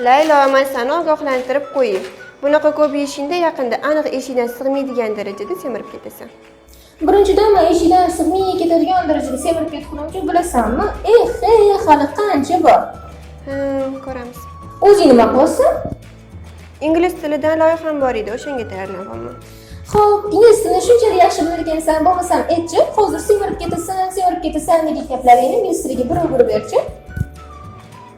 Laylo, men seni ogohlantirib qo'ying. Bunaqa ko'p yeyishingda yaqinda aniq eshikdan sig'maydigan darajada semirib ketasan. Birinchidan men eshikdan sig'may ketadigan darajada semirib ketganimcha bilasanmi? Hali qancha bor? Ko'ramiz. O'zing nima qilasan? Ingliz tilidan loyiham bor edi, o'shanga tayyorlanyapman. Xo'p, ingliz tilini shunchalik yaxshi bilar ekansan, bo'lmasam aytchi, hozir semirib ketasan degan gaplaringni ingliz tiliga bir berchi.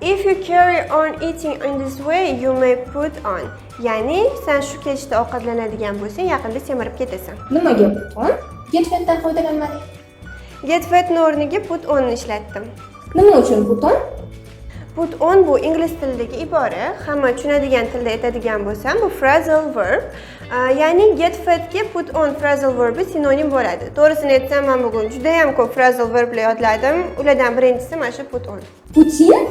If you carry on eating in this way, you may put on. Ya'ni, sen shu kelishda ovqatlanadigan bo'lsang, yaqinda semirib ketasan. Nimaga put on? Get fatdan foydalanmading. Get fatning o'rniga put on ni ishlatdim. Nima uchun put on? Put on bu ingliz tilidagi ibora, hamma tushunadigan tilda aytadigan bo'lsam, bu phrasal verb. Ya'ni get fatga put on phrasal verbi sinonim bo'ladi. To'g'risini aytsam, men bugun juda ham ko'p phrasal verblar yodladim. Ulardan birinchisi mana shu put on. Putin?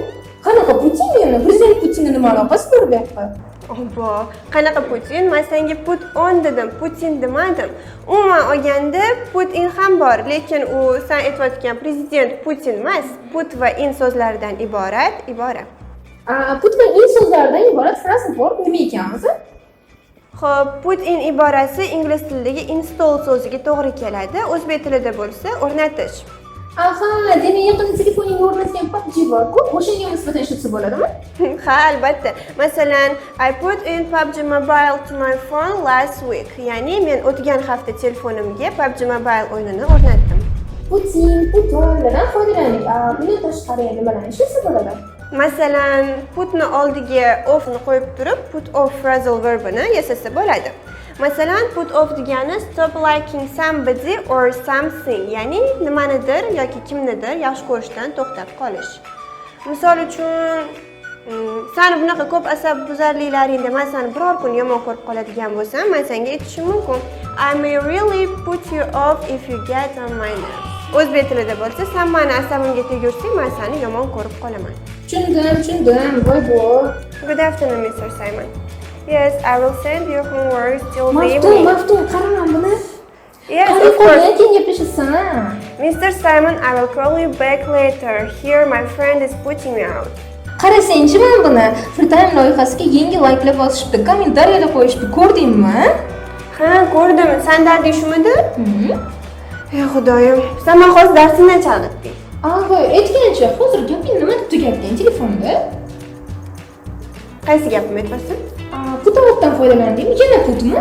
Qanaqa Putin endi? Prezident Putinning nima aloqasi bor bu yoqqa? Obbo, qanaqa Putin? Men senga put on dedim, Putin demadim. Umuman olganda Putin ham bor, lekin u sen aytayotgan prezident Putin emas, put va in so'zlaridan iborat ibora. Put va in so'zlaridan iborat phrasal verb nima ekan o'zi? Xo'p, put in iborasi ingliz tilidagi install so'ziga to'g'ri keladi. O'zbek tilida bo'lsa o'rnatish. Aha, demak yaqinda telefoningga o'rnatgan PUBG bor-ku, o'shanga nisbatan ishlatsa bo'ladimi? Ha, albatta. Masalan, I put in PUBG Mobile to my phone last week. Ya'ni men o'tgan hafta telefonimga PUBG Mobile o'yinini o'rnatdim. Putonlardan foydalandik. Bundan tashqari nimalarni ishlatsa bo'ladi? Masalan, putni oldiga off-ni qo'yib turib, put off phrasal verbini yasasa bo'ladi. Masalan, put off degani stop liking somebody or something, ya'ni nimanidir yoki kimnidir yaxshi ko'rishdan to'xtab qolish. Misol uchun, seni bunaqa ko'p asabbuzarliklaringda men seni biror kun yomon ko'rib qoladigan bo'lsam, men senga aytishim mumkin. I may really put you off if you get on my nerves. O'zbek tilida bo'lsa, sen meni asabimga tegursang, men seni yomon ko'rib qolaman. Tushundim. Voy bu. Good afternoon, Mr. Simon. Yes, I will send you homework till the evening. Maftun, qaraman buni. Yes, of course. Keyin gaplashasan. Mr. Simon, I will call you back later. Here, my friend is putting me out. Qarasangchi men buni. Free time loyihasiga yangi layklab bosishibdi, kommentariyalar qo'yishibdi. Ko'rdingmi? Ha, ko'rdim. Sen darding shumidi? Ey Xudoyim, sen men hozir darsimdan chalg'itding. Voy, aytgancha, hozir gaping nima deb tugatding telefonda? Qaysi gapimni aytyapsan? Putdan foydalandingmi? Yana putmi?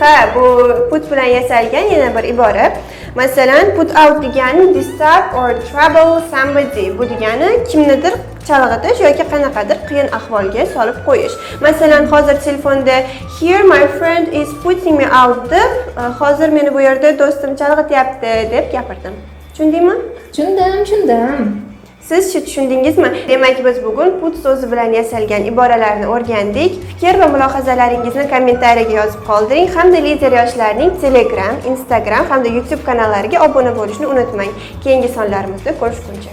Ha, bu put bilan yasalgan yana bir ibora. Masalan, put out degani disturb or trouble somebody. Bu degani kimnidir chalg'itish yoki qanaqadir qiyin ahvolga solib qo'yish. Masalan, hozir telefonda here my friend is putting me out deb, hozir meni bu yerda do'stim chalg'ityapti deb gapirdim. Tushundingmi? Tushundim. Siz-chi tushundingizmi? Demak, biz bugun put so'zi bilan yasalgan iboralarni o'rgandik. Fikr va mulohazalaringizni kommentariyaga yozib qoldiring hamda Lider yoshlarning Telegram, Instagram hamda YouTube kanallariga obuna bo'lishni unutmang. Keyingi sonlarimizda ko'rishguncha.